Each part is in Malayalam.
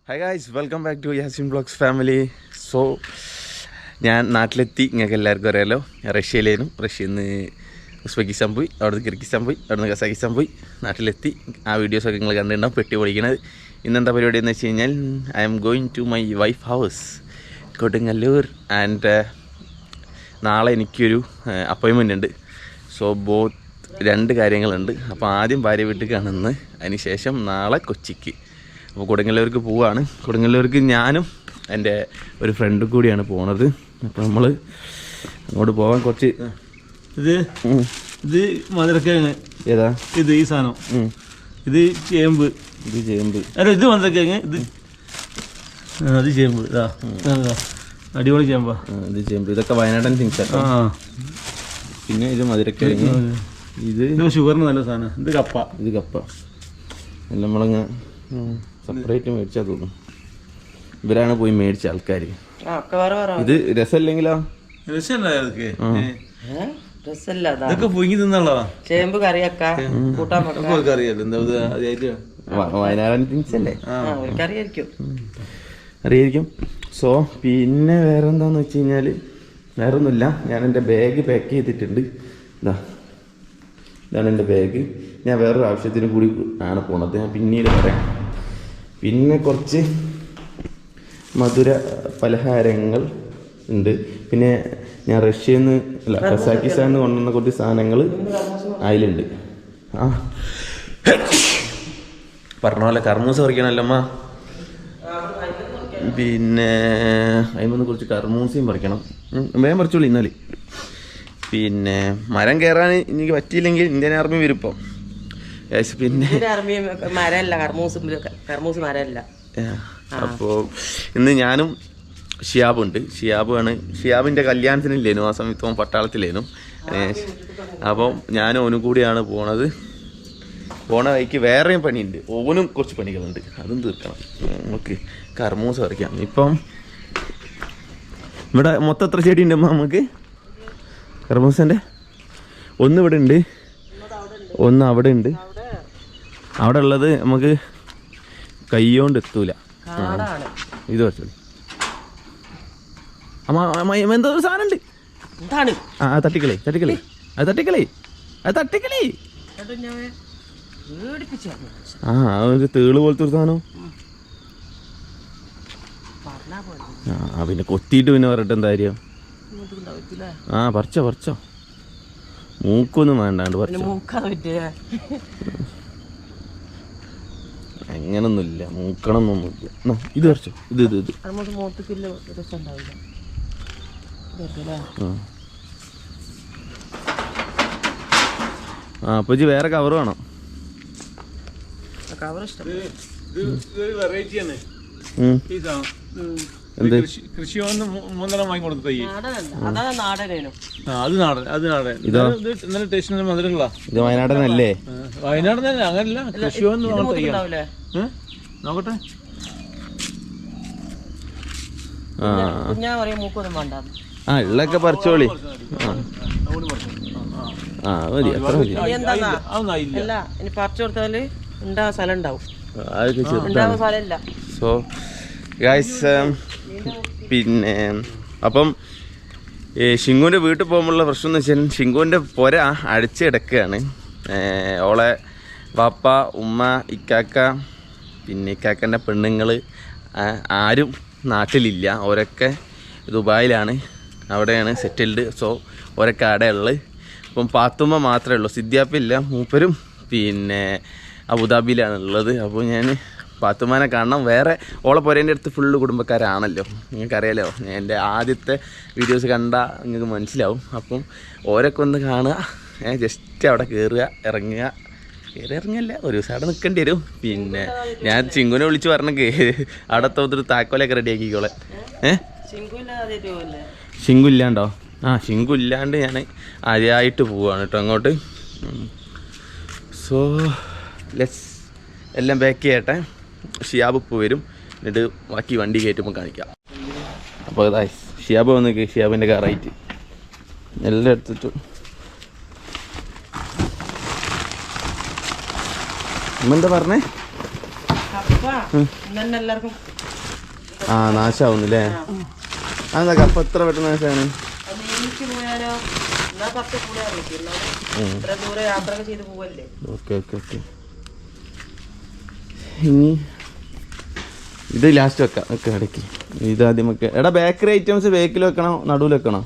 Hi guys, welcome back to Yasin vlogs family. So ഞാൻ നാട്ടിലെത്തി. നിങ്ങൾക്ക് എല്ലാവർക്കും അറിയാലോ, റഷ്യയിലേനും. റഷ്യയിൽ നിന്ന് ഉസ്ബെക്കിസ്ഥാൻ പോയി, അവിടെ നിന്ന് കിർഗിസ്ഥാൻ പോയി, അവിടെ നിന്ന് കസാക്കിസ്ഥാൻ പോയി, നാട്ടിലെത്തി. ആ വീഡിയോസൊക്കെ നിങ്ങൾ കണ്ടിട്ടുണ്ടാവും, പെട്ടി പൊളിക്കണത്. ഇന്നെന്താ പരിപാടി എന്ന് വെച്ച് കഴിഞ്ഞാൽ, I am going to my wife house Kodungallur. And നാളെ എനിക്കൊരു അപ്പോയിൻമെൻ്റ് ഉണ്ട്. സോ ബോത്ത് രണ്ട് കാര്യങ്ങളുണ്ട്. അപ്പോൾ ആദ്യം ഭാര്യ വീട്ടിൽ കാണുന്നത്, അതിന് ശേഷം നാളെ കൊച്ചിക്ക്. അപ്പോൾ കൊടുങ്ങല്ലൂർക്ക് പോവുകയാണ്. കൊടുങ്ങല്ലൂർക്ക് ഞാനും എൻ്റെ ഒരു ഫ്രണ്ടും കൂടിയാണ് പോണത്. അപ്പോൾ നമ്മൾ അങ്ങോട്ട് പോകാൻ കുറച്ച് ഇത് മധുരക്കിഴങ്ങ്. ഏതാ ഇത്? ഈ സാധനം ഇത് ചേമ്പ്. ഇത് ചേമ്പ്. അല്ല, ഇത് മധുരക്കിഴങ്ങ്. ഇത് അത് ചേമ്പ്. ഇതാ അടിപൊളി ചേമ്പാ. ഇത് ചേമ്പ്. ഇതൊക്കെ വയനാടൻ തിങ്സ് ആണ്. പിന്നെ ഇത് മധുരക്കിഴങ്ങ്. ഇത് ഷുഗറിന് നല്ല സാധനം. ഇത് കപ്പ. ഇത് കപ്പ. എല്ലാം നമ്മളങ്ങ് സെപ്പറേറ്റ് മേടിച്ചാൽ തോന്നും. ഇവരാണ് പോയി മേടിച്ച ആൾക്കാർ. ഇത് രസമില്ലെങ്കിലോ? ഇതൊക്കെ പൊങ്ങി തിന്നുള്ളതാ. ചേമ്പ് കറിയൊക്കെ വയനാടൻ തിങ്സ് അല്ലേ, അറിയായിരിക്കും. സോ പിന്നെ വേറെ എന്താന്ന് വെച്ച് കഴിഞ്ഞാൽ, വേറെ ഒന്നുമില്ല. ഞാൻ എൻ്റെ ബാഗ് പാക്ക് ചെയ്തിട്ടുണ്ട്. ഇതാണ് എൻ്റെ ബാഗ്. ഞാൻ വേറൊരു ആവശ്യത്തിന് കൂടി ആണ് പോണത്, ഞാൻ പിന്നീട് പറയാം. പിന്നെ കുറച്ച് മധുര പലഹാരങ്ങൾ ഉണ്ട്. പിന്നെ ഞാൻ റഷ്യയിൽ നിന്ന് അല്ല കസാക്കിസ്ഥാനിൽ നിന്ന് കൊണ്ടുവന്ന കുറച്ച് സാധനങ്ങൾ അതിലുണ്ട്. പറഞ്ഞ പോലെ കർമൂസ പറിക്കണമല്ലമ്മ. പിന്നെ അതിനൊന്ന് കുറച്ച് കർമൂസയും പറിക്കണം. വേഗം പറിച്ചോളൂ ഇന്നാല്. പിന്നെ മരം കയറാൻ എനിക്ക് പറ്റിയില്ലെങ്കിൽ ഇന്ത്യൻ ആർമി വരുപ്പം. പിന്നെ അപ്പോൾ ഇന്ന് ഞാനും ഷിയാബുണ്ട്. ഷിയാബിൻ്റെ കല്യാണത്തിനില്ലേനു, ആ സമയത്ത് പട്ടാളത്തിലേനു. അപ്പം ഞാനും ഓനും കൂടിയാണ് പോണത്. പോണ വഴിക്ക് വേറെയും പണിയുണ്ട്, ഓനും കുറച്ച് പണികളുണ്ട്, അതും തീർക്കണം. ഓക്കെ, കർമൂസ പറിക്കാം. ഇപ്പം ഇവിടെ മൊത്തം എത്ര ചെടി ഉണ്ട് നമുക്ക് കർമൂസൻ്റെ? ഒന്ന് ഇവിടെ ഉണ്ട്, ഒന്ന് അവിടെ ഉണ്ട്. അവിടെ ഉള്ളത് നമുക്ക് കൈകൊണ്ട് എത്തൂല. ഇത് വെച്ചോളൂ. എന്തോ ഒരു സാധനം ഉണ്ട്. തട്ടിക്കളി അത് തട്ടിക്കളി. ഒരു തേള് പോലത്തെ ഒരു സാധനം. പിന്നെ കൊത്തിയിട്ട് പിന്നെ പറഞ്ഞിട്ട് എന്താ കാര്യം? പറിച്ചോ. മൂക്കൊന്നും വേണ്ടാണ്ട് പറിച്ചോ. അങ്ങനൊന്നുമില്ല, മൂക്കണമെന്നൊന്നുമില്ല. ഇത് പറിച്ചോ. ഇത് അപ്പൊ വേറെ കവർ വേണം. എന്ത് കൃഷിഭവന് മൂന്നെണ്ണം വാങ്ങിക്കൊടുത്ത തൈ. ഇത് വയനാടനല്ലേ? വയനാടനല്ലേ, അങ്ങനല്ല. കൃഷിഭവൻ തയ്യാ നോക്കട്ടെ. ഉള്ളൊക്കെ പറിച്ചോളി. മതി, അത്ര മതി. സോ ഗൈസ്, പിന്നെ അപ്പം ഷിങ്കുവിൻ്റെ വീട്ടിൽ പോകുമ്പോഴുള്ള പ്രശ്നം എന്ന് വെച്ചാൽ, ഷിങ്കുവിൻ്റെ പുര അടിച്ച് കിടക്കുകയാണ്. ഓളെ വാപ്പ, ഉമ്മ, ഇക്കാക്ക, പിന്നെ ഇക്കാക്കൻ്റെ പെണ്ണുങ്ങൾ ആരും നാട്ടിലില്ല. ഓരൊക്കെ ദുബായിലാണ്, അവിടെയാണ് സെറ്റിൽഡ്. സോ ഓരൊക്കെ അവിടെയുള്ളത്. ഇപ്പം പാത്തുമ്മ മാത്രമേ ഉള്ളൂ, സിദ്ധ്യാപ്പില്ല. മൂപ്പരും പിന്നെ അബുദാബിയിലാണ് ഉള്ളത്. അപ്പോൾ ഞാൻ പാത്തുമ്മാനെ കാണണം. വേറെ ഓളെ പുരേൻ്റെ അടുത്ത് ഫുള്ള് കുടുംബക്കാരാണല്ലോ, നിങ്ങൾക്കറിയാലോ. എൻ്റെ ആദ്യത്തെ വീഡിയോസ് കണ്ടാൽ നിങ്ങൾക്ക് മനസ്സിലാവും. അപ്പം ഓരൊക്കെ ഒന്ന് കാണുക, ജസ്റ്റ് അവിടെ കയറുക, ഇറങ്ങല്ല, ഒരു ദിവസം അവിടെ നിൽക്കേണ്ടി വരും. പിന്നെ ഞാൻ ചിങ്കുനെ വിളിച്ച് പറഞ്ഞേ അവിടെ തോന്നൊരു താക്കോലൊക്കെ റെഡിയാക്കിക്കോളെ. ഷിങ്കു ഇല്ലാണ്ടോ? ഷിങ്കു ഇല്ലാണ്ട് ഞാൻ ആദ്യമായിട്ട് പോവുകയാണ് കേട്ടോ അങ്ങോട്ട്. സോ ലെറ്റ്സ് എല്ലാം ബാക്ക് ചെയ്യട്ടെ. ഷിയാബ് ഇപ്പോൾ വരും, എന്നിട്ട് ബാക്കി വണ്ടി കയറ്റുമ്പോൾ കാണിക്കാം. അപ്പോൾ ഷിയാബ് വന്ന് ഷിയാബിൻ്റെ കാറായിട്ട് എല്ലാം എടുത്തിട്ട് എന്താ പറഞ്ഞേ? ആ നാശാവുന്നില്ലേ? അതെന്താ കപ്പ എത്ര പെട്ടെന്ന് നാശമാണ്? Okay okay okay. ഇനി ഇത് ലാസ്റ്റ് വെക്കാം. വെക്കാം ഇടയ്ക്ക്. ഇതാദ്യം വെക്കാം. എടാ ബേക്കറി ഐറ്റംസ് ബേക്കിൽ വെക്കണോ നടുവിൽ വെക്കണോ?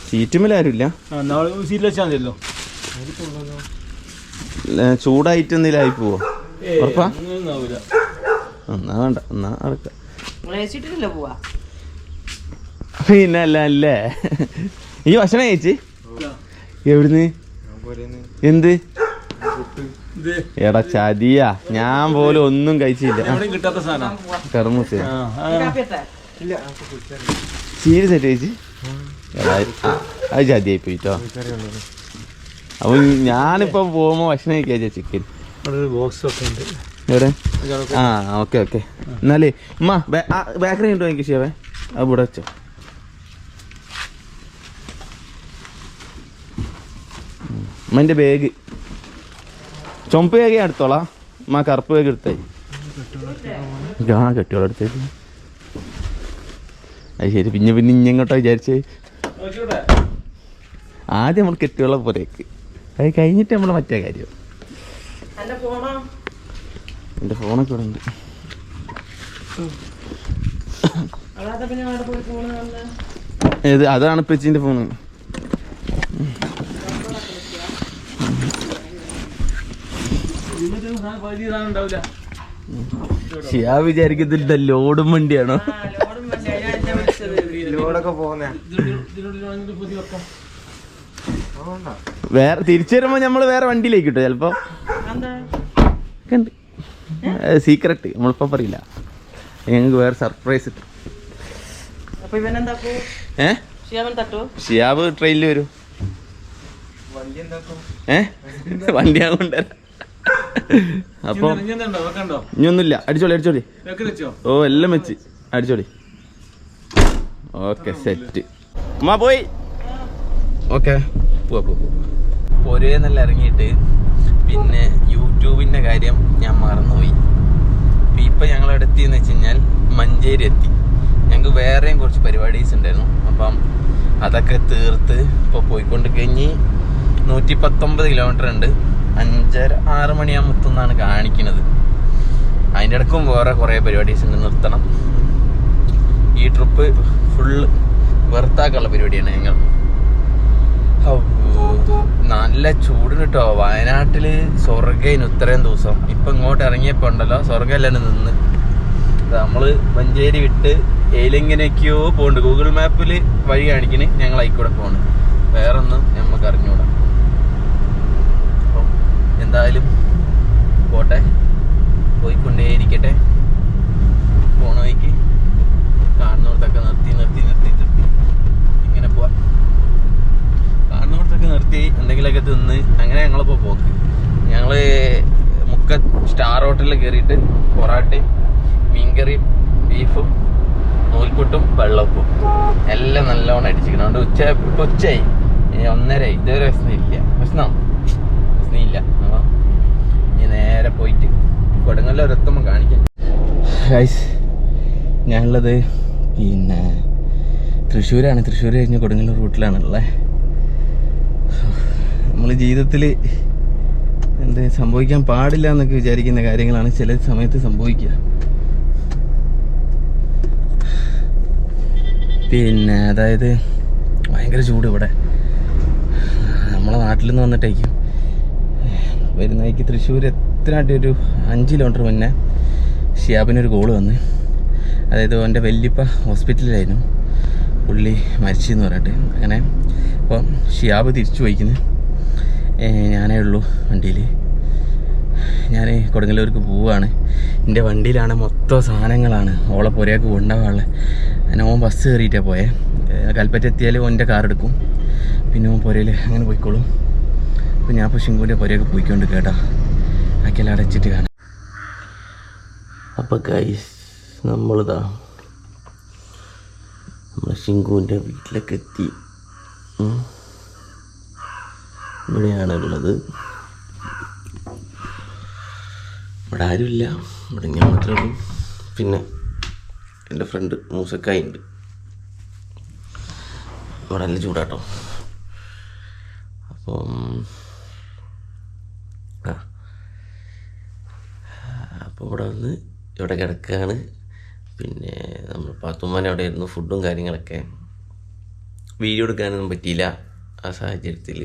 സീറ്റുമേലാരുമില്ല. ചൂടായിട്ട് എന്തെങ്കിലും ആയി പോവോ? ഉറപ്പാ? എന്നാ വേണ്ട, എന്നാ അടക്കാം. പിന്നെ അല്ലേ ഈ ഭക്ഷണം കഴിച്ച് എവിടുന്ന്? എന്ത് എടാ ചതിയാ, ഞാൻ പോലും ഒന്നും കഴിച്ചില്ല. കർമ്മൂസ് സീരിയസ് ആയിട്ട് കഴിച്ച് അത് ചതിയായി പോയിട്ടോ. അപ്പൊ ഞാനിപ്പോ പോകുമ്പോ ഭക്ഷണം കഴിക്കാ ചിക്കൻ എവിടെ? ആ ഓക്കെ ഓക്കെ. എന്നാലേ ഉമ്മ ബേക്കറി ഉണ്ടോ എനിക്ക് ഷേവേ? അത് ഇവിടെ വെച്ചോ. ഉമ്മൻ്റെ ബാഗ് ചുമപ്പ് ബാഗ് എടുത്തോളാം. ഉമ്മ കറുപ്പ് ബാഗ് എടുത്തായി. ആ കെട്ടിയോളം എടുത്തേക്ക്. അത് ശരി. പിന്നെ ഇങ്ങോട്ടോ വിചാരിച്ചേ? ആദ്യം നമ്മൾ കെട്ടിയോളം പോരേക്ക്, അത് കഴിഞ്ഞിട്ട് നമ്മൾ മറ്റേ കാര്യം. എൻ്റെ ഫോണൊക്കെ ഇവിടെ ഉണ്ട്. ഏത്? അതാണ് പെച്ചിൻ്റെ ഫോണ്. ഷിയാ വിചാരിക്കത്തില്ല ലോഡും വണ്ടിയാണോ? വേറെ തിരിച്ചു വരുമ്പോ നമ്മള് വേറെ വണ്ടിയിലേക്ക് കിട്ടും ചിലപ്പോ. സീക്രട്ട് നമ്മളിപ്പോ പറയില്ല. ഞങ്ങൾക്ക് വേറെ സർപ്രൈസ് കിട്ടും. ഷിയാബ് ട്രെയിനിൽ വരും. വണ്ടി ഞാൻ കൊണ്ടുവരാം. അപ്പൊ ഇനിയൊന്നുമില്ല. അടിച്ചോളി. ഓ എല്ലാം വെച്ച് അടിച്ചോളി. Okay set. അമ്മ പോയി. ഓക്കെ പോവാ. പൊരേന്നല്ല ഇറങ്ങിയിട്ട് പിന്നെ യൂട്യൂബിൻ്റെ കാര്യം ഞാൻ മറന്നുപോയി. ഇപ്പം ഞങ്ങൾ എത്തിയെന്ന് വെച്ച് കഴിഞ്ഞാൽ മഞ്ചേരി എത്തി. ഞങ്ങൾക്ക് വേറെയും കുറച്ച് പരിപാടീസ് ഉണ്ടായിരുന്നു. അപ്പം അതൊക്കെ തീർത്ത് ഇപ്പോൾ പോയിക്കൊണ്ട് കഴിഞ്ഞ് 119 കിലോമീറ്റർ ഉണ്ട്. 5:30-6 മണിയാകുമ്പോൾ എത്തുന്നാണ് കാണിക്കുന്നത്. അതിൻ്റെ ഇടയ്ക്കും വേറെ കുറേ പരിപാടീസ് ഉണ്ട്. നിർത്തണം. ഈ ട്രിപ്പ് ഫുള്ള് വെറുത്താക്കുള്ള പരിപാടിയാണ് ഞങ്ങൾ. നല്ല ചൂടിന് കേട്ടോ. വയനാട്ടിൽ സ്വർഗ്ഗയിന് ഇത്രയും ദിവസം. ഇപ്പം ഇങ്ങോട്ട് ഇറങ്ങിയപ്പോൾ ഉണ്ടല്ലോ സ്വർഗ്ഗമല്ലാണ് നിന്ന്. നമ്മൾ മഞ്ചേരി വിട്ട് ഏലെങ്ങനെയൊക്കെയോ പോകുന്നുണ്ട്. ഗൂഗിൾ മാപ്പിൽ വഴി കാണിക്കണേ ഞങ്ങൾ അതിൽക്കൂടെ പോണ്. വേറൊന്നും നമുക്ക് അറിഞ്ഞൂടാ. അപ്പം എന്തായാലും പോട്ടെ, പോയിക്കൊണ്ടേയിരിക്കട്ടെ. പോണ വഴിക്ക് കാണുന്നവർക്കൊക്കെ നിർത്തി ഇങ്ങനെ പോവാം. കാണുന്നവർക്കൊക്കെ നിർത്തി എന്തെങ്കിലുമൊക്കെ തിന്ന് അങ്ങനെ ഞങ്ങളിപ്പോൾ പോക്ക്. ഞങ്ങൾ മുക്ക സ്റ്റാർ ഹോട്ടലിൽ കയറിയിട്ട് പൊറാട്ടയും മീൻകറിയും ബീഫും നൂൽപുട്ടും വെള്ളപ്പും എല്ലാം നല്ലോണം അടിച്ചിരിക്കണം. അതുകൊണ്ട് ഉച്ചയായി 1:30. ഇതുവരെ പ്രശ്നമില്ല. അപ്പം ഇനി നേരെ പോയിട്ട് കൊടുങ്ങല്ലൂർ എത്തുമ്പോൾ കാണിക്കാം. ഗൈസ് ഞാനുള്ളത് പിന്നെ തൃശ്ശൂരാണ്. തൃശ്ശൂർ കഴിഞ്ഞ് കൊടുങ്ങല്ലൂർ റൂട്ടിലാണുള്ളത്. നമ്മൾ ജീവിതത്തിൽ എന്ത് സംഭവിക്കാൻ പാടില്ല എന്നൊക്കെ വിചാരിക്കുന്ന കാര്യങ്ങളാണ് ചില സമയത്ത് സംഭവിക്കുക. പിന്നെ അതായത് ഭയങ്കര ചൂട് ഇവിടെ. നമ്മളെ നാട്ടിൽ നിന്ന് വന്നിട്ടേക്കും വരുന്നേക്ക് തൃശ്ശൂർ എത്താനായിട്ട് ഒരു 5 കിലോമീറ്റർ മുന്നേ ഷിയാബിനൊരു കോള് വന്ന്. അതായത് എൻ്റെ വല്യപ്പ ഹോസ്പിറ്റലിലായിരുന്നു, പുള്ളി മരിച്ചെന്ന് പറഞ്ഞിട്ട്. അങ്ങനെ അപ്പം ഷിയാബ് തിരിച്ചു പോയിക്കുന്നു. ഞാനേ ഉള്ളൂ വണ്ടിയിൽ. ഞാൻ കൊടുങ്ങല്ലൂർക്ക് പോവുകയാണ്. എൻ്റെ വണ്ടിയിലാണ് മൊത്തം സാധനങ്ങളാണ്. ഓളെ പുരയൊക്കെ കൊണ്ടുപോകാനുള്ളത്. അങ്ങനെ ഓൻ ബസ് കയറിയിട്ടാണ് പോയത്. കൽപ്പറ്റ എത്തിയാൽ ഓൻ്റെ കാർ എടുക്കും. പിന്നെ ഓൻ പുരയിൽ അങ്ങനെ പോയിക്കോളും. അപ്പോൾ ഞാൻ ഇപ്പോൾ ശിങ്കൂൻ്റെ പുരയൊക്കെ പോയിക്കൊണ്ട് കേട്ടോ. ആക്കിയെല്ലാം അടച്ചിട്ട് കാണാം. അപ്പോൾ ഗൈസ് നമ്മളിതാ നമ്മുടെ ശിങ്കൂൻ്റെ വീട്ടിലൊക്കെ എത്തി. ഇവിടെയാണുള്ളത്. ഇവിടെ ആരുമില്ല, ഇവിടെ ഞാൻ മാത്രമേ ഉള്ളൂ. പിന്നെ എൻ്റെ ഫ്രണ്ട് മൂസക്കായി ഉണ്ട്. ഇവിടെ നല്ല ചൂടാട്ടോ. അപ്പം അപ്പോൾ ഇവിടെ വന്ന് ഇവിടെ കിടക്കുകയാണ്. പിന്നെ നമ്മൾ പാത്തുമ്മാൻ അവിടെ ആയിരുന്നു. ഫുഡും കാര്യങ്ങളൊക്കെ വീഡിയോ എടുക്കാനൊന്നും പറ്റിയില്ല ആ സാഹചര്യത്തിൽ.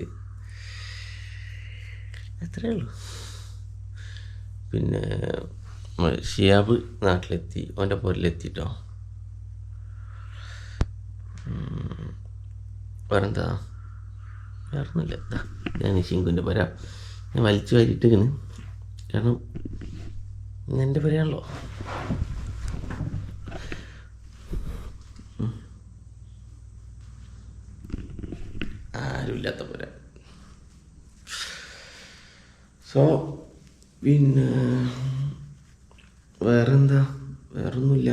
അത്രയേ ഉള്ളൂ. പിന്നെ ഷിയാബ് നാട്ടിലെത്തി, അവൻ്റെ പോരിലെത്തിട്ടോ. വേറെന്താ? വേറൊന്നുമില്ല. ഞാൻ ഷിങ്കുൻ്റെ പുര ഞാൻ വലിച്ചു വാരിയിട്ടിരിക്കുന്നു. കാരണം എൻ്റെ പുരയാണല്ലോ. ആരുമില്ലാത്ത പുര. സോ പിന്നെ വേറെന്താ? വേറൊന്നുമില്ല.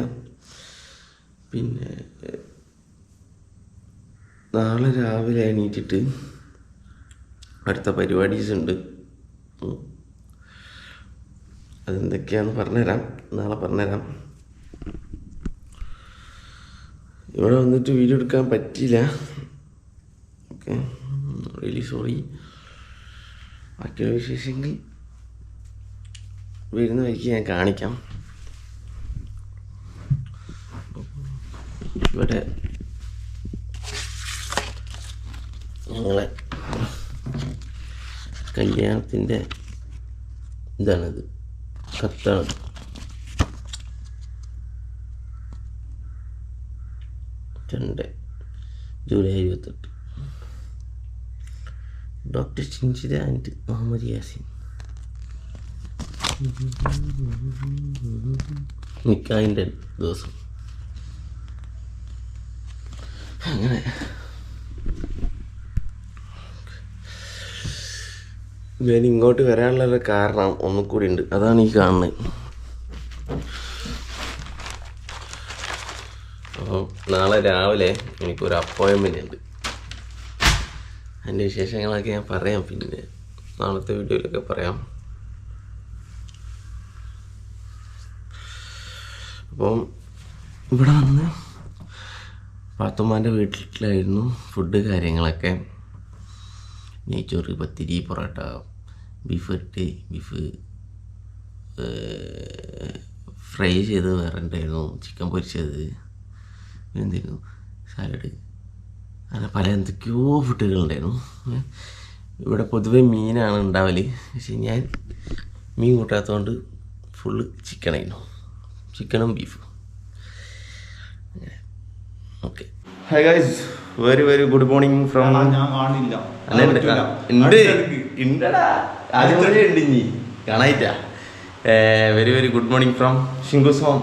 പിന്നെ നാളെ രാവിലെ എണീറ്റിട്ട് അടുത്ത പരിപാടീസ് ഉണ്ട്. അതെന്തൊക്കെയാണെന്ന് പറഞ്ഞുതരാം, നാളെ പറഞ്ഞുതരാം. ഇവിടെ വന്നിട്ട് വീഡിയോ എടുക്കാൻ പറ്റിയില്ല. Okay, really sorry. ബാക്കിയുള്ള വിശേഷങ്ങൾ വരുന്ന വഴിക്ക് ഞാൻ കാണിക്കാം. ഇവിടെ ഞങ്ങളെ കല്യാണത്തിൻ്റെ ഇതാണിത്, കത്താണ്. July 28 doctor Chinchitha and Muhammad Yasin. നിക്കാഹിൻ്റെ ദിവസം. അങ്ങനെ ഞാൻ ഇങ്ങോട്ട് വരാനുള്ളൊരു കാരണം ഒന്നും കൂടി ഉണ്ട്. അതാണ് ഈ കാണുന്നത്. അപ്പോൾ നാളെ രാവിലെ എനിക്കൊരു അപ്പോയിൻമെൻ്റ് ഉണ്ട്. അതിൻ്റെ വിശേഷങ്ങളൊക്കെ ഞാൻ പറയാം, പിന്നെ നാളത്തെ വീഡിയോയിലൊക്കെ പറയാം. അപ്പം ഇവിടെ വന്ന് പാത്തുമ്മാൻ്റെ വീട്ടിലായിരുന്നു ഫുഡ് കാര്യങ്ങളൊക്കെ. നെയ്ച്ചോറ്, പത്തിരി, പൊറോട്ട, ബീഫ് വരട്ടി, ബീഫ് ഫ്രൈ ചെയ്ത് വേറെ ഉണ്ടായിരുന്നു, ചിക്കൻ പൊരിച്ചത്, എന്തായിരുന്നു സാലഡ്, അങ്ങനെ പല എന്തൊക്കെയോ ഫുഡുകളുണ്ടായിരുന്നു. ഇവിടെ പൊതുവെ മീനാണ് ഉണ്ടാവൽ. പക്ഷെ ഞാൻ മീൻ കൂട്ടാത്തതുകൊണ്ട് ഫുള്ള് ചിക്കനായിരുന്നു, ചിക്കനും ബീഫും. Okay, hi guys, very very good morning from കാണായിട്ടാ. Very very good morning from Shinku's home.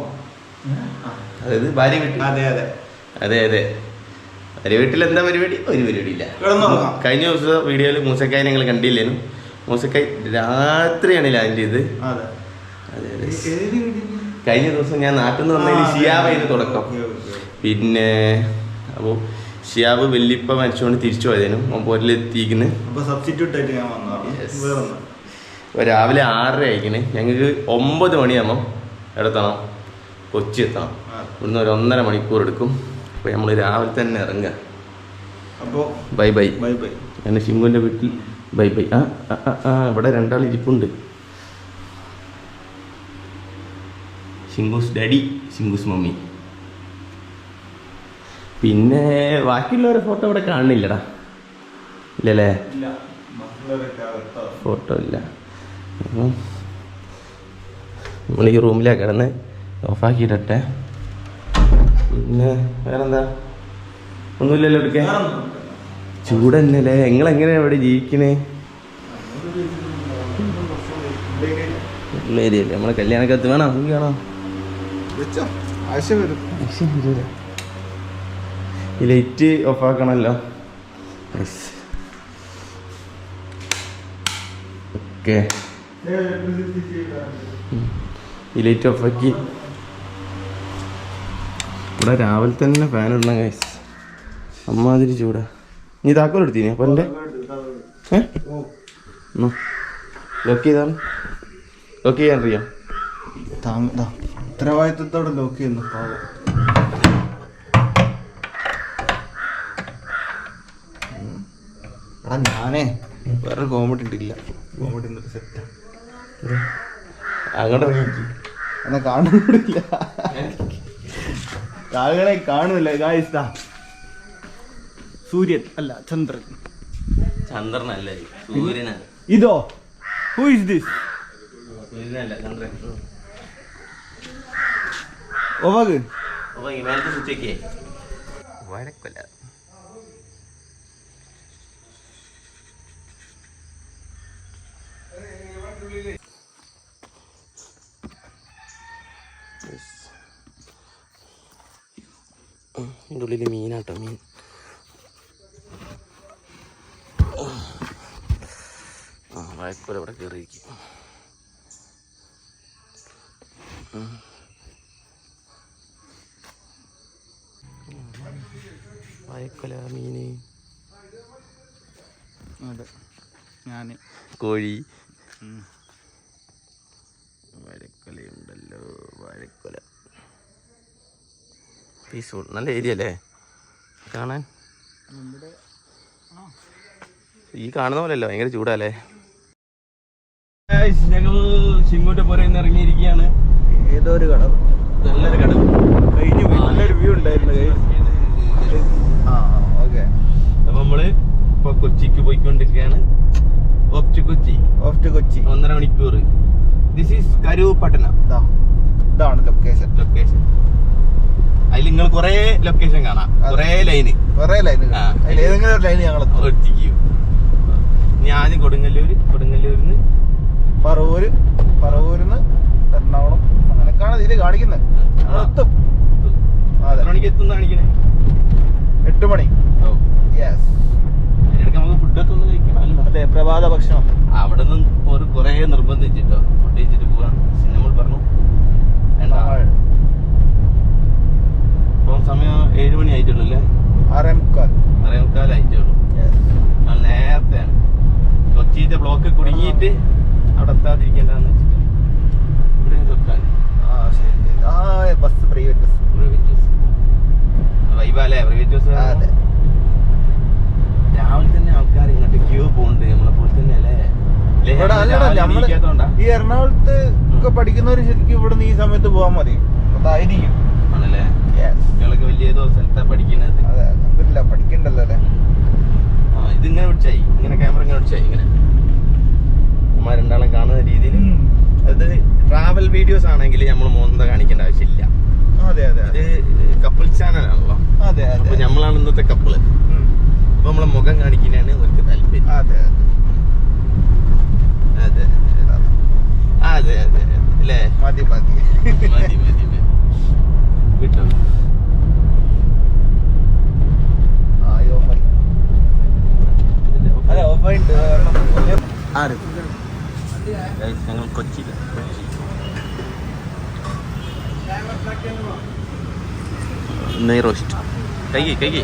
അതായത് ഭാര്യ വീട്ടിൽ. അതെ അതെ അതെ അതെ ഭാര്യ വീട്ടിൽ എന്താ പരിപാടി? ഒരു പരിപാടിയില്ല. കഴിഞ്ഞ ദിവസം വീഡിയോയിൽ മൂസക്കായി ഞങ്ങൾ കണ്ടില്ലേനും. മൂസക്കായി രാത്രിയാണ് ലാൻഡ് ചെയ്ത്. അതെ അതെ കഴിഞ്ഞ ദിവസം ഞാൻ നാട്ടിൽ നിന്ന് വന്നതിൽ ഷിയാബായിരുന്നു തുടക്കം. പിന്നെ അപ്പോൾ ഷിയാബ് വെല്ലിപ്പ മരിച്ചുകൊണ്ട് തിരിച്ചു പോയതിനും പോരിലെത്തിക്കുന്നു. അപ്പോൾ രാവിലെ 6:30 ആയിക്കണ്. ഞങ്ങൾക്ക് 9 മണിയാകുമ്പം എവിടെത്തണം? കൊച്ചി എത്തണം. ഇവിടുന്ന് ഒരു 1.5 മണിക്കൂർ എടുക്കും. അപ്പോൾ നമ്മൾ രാവിലെ തന്നെ ഇറങ്ങുക. അപ്പോൾ ബൈ ബൈ ബൈ ബൈ. എൻ്റെ ഷിങ്കുവിൻ്റെ വീട്ടിൽ ബൈ ബൈ. ഇവിടെ 2 ആൾ ഇരിപ്പുണ്ട്. ഷിങ്കൂസ് ഡാഡി, ഷിങ്കൂസ് മമ്മി. പിന്നെ ബാക്കിയുള്ളവരെ ഫോട്ടോ ഇവിടെ കാണുന്നില്ലടാ. ഇല്ലല്ലേ? ഫോട്ടോ ഇല്ല. അപ്പം നമ്മൾ ഈ റൂമിലാണ് കിടന്ന് ഓഫാക്കിയിട്ടെ. പിന്നെ വേറെന്താ? ഒന്നുമില്ലല്ലോ എടുക്കാൻ. ചൂട് തന്നെയല്ലേ? നിങ്ങളെങ്ങനെയാണ് ഇവിടെ ജീവിക്കണേ? ഏരിയല്ലേ? നമ്മളെ കല്യാണക്കത്ത് വേണോ? വേണോ? ഈ ലൈറ്റ് ഓഫാക്കണമല്ലോ. ഓക്കെ, ഈ ലൈറ്റ് ഓഫാക്കി. ഇവിടെ രാവിലെ തന്നെ ഫാനുള്ള ഗൈസ്. അമ്മാതിരി ചൂടാ. നീ താക്കോൽ എടുത്തീനി? അപ്പം എൻ്റെ ലോക്ക് ചെയ്താണ്. ലോക്ക് ചെയ്യാൻ അറിയാം. ഉത്തരവാദിത്തത്തോടെ ലോക്ക് ചെയ്യുന്നു പാവം. എടാ ഞാനേ വേറെ കോമഡി ഉണ്ടില്ല. കോമഡി സെറ്റാ അങ്ങോട്ട് എന്നാ കാണുന്നില്ല, ആളുകളെ കാണുന്നില്ല. ഗായ്സ് സൂര്യൻ അല്ല ചന്ദ്രൻ. ചന്ദ്രനല്ലേ സൂര്യനാ. ഇതോ ഹൂ ഇസ് ദിസ്? സൂര്യനല്ല ചന്ദ്രൻ. ഓവാഗ് അപ്പൊ ഇമാനത്തെ സ്വിച്ചൊക്കെ വഴക്കല്ല. ഇതിൻ്റെ ഉള്ളിൽ മീനാട്ടോ, മീൻ. വഴക്കോല ഇവിടെ കയറിയിരിക്കും. വഴക്കോല മീന്, അതെ ഞാൻ കോഴി. വഴക്കൊലയുണ്ടല്ലോ, വഴക്കൊല. പീസ്ഫുൾ, നല്ല ഏരിയ അല്ലേ കാണാൻ? ഈ കാണുന്ന പോലെയല്ലോ, ഭയങ്കര ചൂടല്ലേ. ഞങ്ങൾ ഷിങ്ങോട്ട് പുറയിൽ നിന്ന് ഇറങ്ങിയിരിക്കുകയാണ്. ഏതോ ഒരു കടവ്, നല്ലൊരു കടവ് കഴിഞ്ഞു പോയി. നല്ലൊരു വ്യൂ ഉണ്ടായിരുന്നു. ഓക്കെ, അപ്പൊ നമ്മള് ഇപ്പൊ കൊച്ചിക്ക് പോയിക്കൊണ്ടിരിക്കുകയാണ്. Of two Kochi. 1.5 മണിക്കൂർ. This is Karoopattana. ഇതാണ് ലൊക്കേഷൻ. അതിൽ നിങ്ങൾ കൊറേ ലൊക്കേഷൻ കാണാം, കൊറേ ലൈന്. ഏതെങ്കിലും ഒരു ലൈൻ ഞങ്ങൾ എത്തിക്കും. ഞാൻ കൊടുങ്ങല്ലൂരിന്ന് പറവൂരിന്ന് എറണാകുളം, അങ്ങനെയൊക്കെയാണ് ഇതില് കാണിക്കുന്നത്. എത്തും. എത്ര മണിക്ക് എത്തുന്ന കാണിക്കണേ? 8 മണി. യെസ്. അതിനിടയ്ക്ക് നമുക്ക് ഫുഡൊക്കെ ഒന്ന് കഴിക്കണം. അതെ, പ്രഭാത ഭക്ഷണം. അവിടെ നിന്ന് ഒരു കൊറേ നിർബന്ധിച്ചിട്ടോ ഫുഡ് കഴിച്ചിട്ട് പോവാൻ നമ്മൾ പറഞ്ഞു. ഇപ്പം സമയം 7 മണി ആയിട്ടുള്ളൂ അല്ലേ? 6:45 ആയിട്ടുള്ളൂ. നേരത്തെയാണ്. കൊച്ചിയിലെ ബ്ലോക്ക് കുടുങ്ങിയിട്ട് അവിടെ എത്താതിരിക്കേണ്ടെന്ന് വെച്ചിട്ട് ഇവിടെ തൊക്കാൻ ബസ്, പ്രൈവറ്റ് ബസ്. വൈബല്ലേ പ്രൈവറ്റ് ബസ്? രാവിലെ തന്നെ ആൾക്കാർ ഇങ്ങോട്ട് ക്യൂ പോകുന്നുണ്ട്, നമ്മളെ പോലെ തന്നെ അല്ലേ? ഈ എറണാകുളത്ത് ഒക്കെ പഠിക്കുന്നവർ ശരിക്കും ഇവിടെ നിന്ന് ഈ സമയത്ത് പോകാൻ മതി. അതായിരിക്കും ആണല്ലേ? കുട്ടികളൊക്കെ വലിയ ഏതോ സ്ഥലത്താണ് പഠിക്കുന്നത്. അതെ, പഠിക്കണ്ടല്ലോ അല്ലേ? ഇതിങ്ങനെ പിടിച്ചായി, ഇങ്ങനെ ക്യാമറ ഇങ്ങനെ പിടിച്ചായി, ഇങ്ങനെ അമ്മ രണ്ടാളും കാണുന്ന രീതിയിൽ. അത് ട്രാവൽ വീഡിയോസ് ആണെങ്കിൽ നമ്മൾ മോന്ത കാണിക്കേണ്ട ആവശ്യമില്ല. ഇത് കപ്പിൾ ചാനലാണല്ലോ. അപ്പൊ നമ്മളാണ് ഇന്നത്തെ കപ്പിള്. അപ്പൊ നമ്മളെ മുഖം കാണിക്കാനാണ് അവർക്ക് താല്പര്യം. അതെ അല്ലേ? മതി വിട്ടോ. ഞങ്ങൾ കൊച്ചിയിലാണ്. നെയ് റോസ്റ്റ് കൈകി.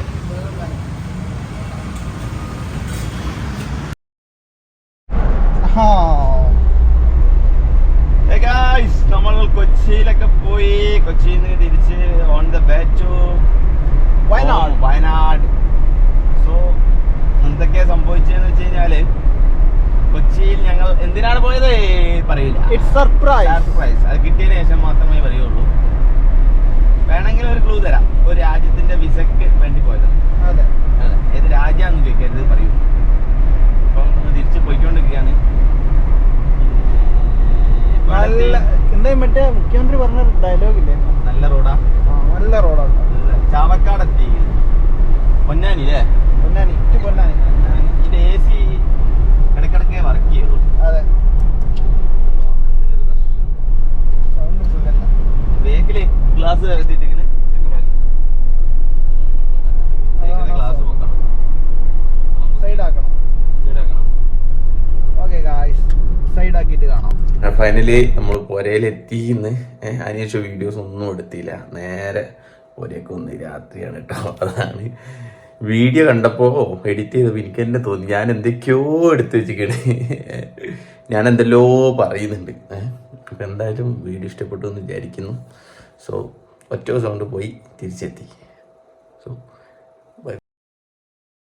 നമ്മൾ കൊച്ചിയിലൊക്കെ പോയി. കൊച്ചിയിൽ നിന്ന് തിരിച്ച് on the way to Wayanad. So എന്തൊക്കെയാ സംഭവിച്ചതെന്ന് വെച്ച് കഴിഞ്ഞാല്, കൊച്ചിയിൽ ഞങ്ങൾ എന്തിനാണ് പോയത് പറയില്ല. സർപ്രൈസ്. അത് കിട്ടിയതിന് ശേഷം മാത്രമേ പറയുള്ളൂ. വേണമെങ്കിൽ ഒരു ക്ലൂ തരാം. ഒരു രാജ്യത്തിന്റെ വിസക്ക് വേണ്ടി പോയതാണ്. അതെ, ഏത് രാജ്യാന്ന് ചോദിക്കരുത്, പറയൂ. അപ്പം തിരിച്ച് പോയിക്കൊണ്ടിരിക്കുകയാണ്. എന്താ മറ്റേ മുഖ്യമന്ത്രി പറഞ്ഞ ഡയലോഗില്ലേ? നല്ല റോഡാ. നല്ല റോഡാണ്. ചാവക്കാട് എത്തി. പൊന്നാനി അല്ലേ? പൊന്നാനി. ഇതിന്റെ AC ഇടക്കിടക്കേ വർക്ക് ചെയ്യുള്ളൂ. അതെ, ബേക്കില് ഗ്ലാസ് എത്തിയിട്ടിങ്ങനെ ഗ്ലാസ് പൊക്കണം, സൈഡാക്കണം. ഓക്കെ ഗായ്സ്, സൈഡാക്കിയിട്ട് കാണാം. ഫൈനലി നമ്മൾ പുരയിലെത്തിന്ന്. അതിനുശേഷം വീഡിയോസ് ഒന്നും എടുത്തില്ല. നേരെ പുരയൊക്കെ ഒന്ന് രാത്രിയാണ് കേട്ടോ. അതാണ് വീഡിയോ കണ്ടപ്പോൾ എഡിറ്റ് ചെയ്തപ്പോൾ എനിക്ക് തന്നെ തോന്നി ഞാൻ എന്തൊക്കെയോ എടുത്ത് വെച്ചിരിക്കണേ. ഞാൻ എന്തെല്ലോ പറയുന്നുണ്ട്. അപ്പോൾ എന്തായാലും വീഡിയോ ഇഷ്ടപ്പെട്ടു എന്ന് വിചാരിക്കുന്നു. സോ ഒറ്റ സൗണ്ട് പോയി തിരിച്ചെത്തി. സോ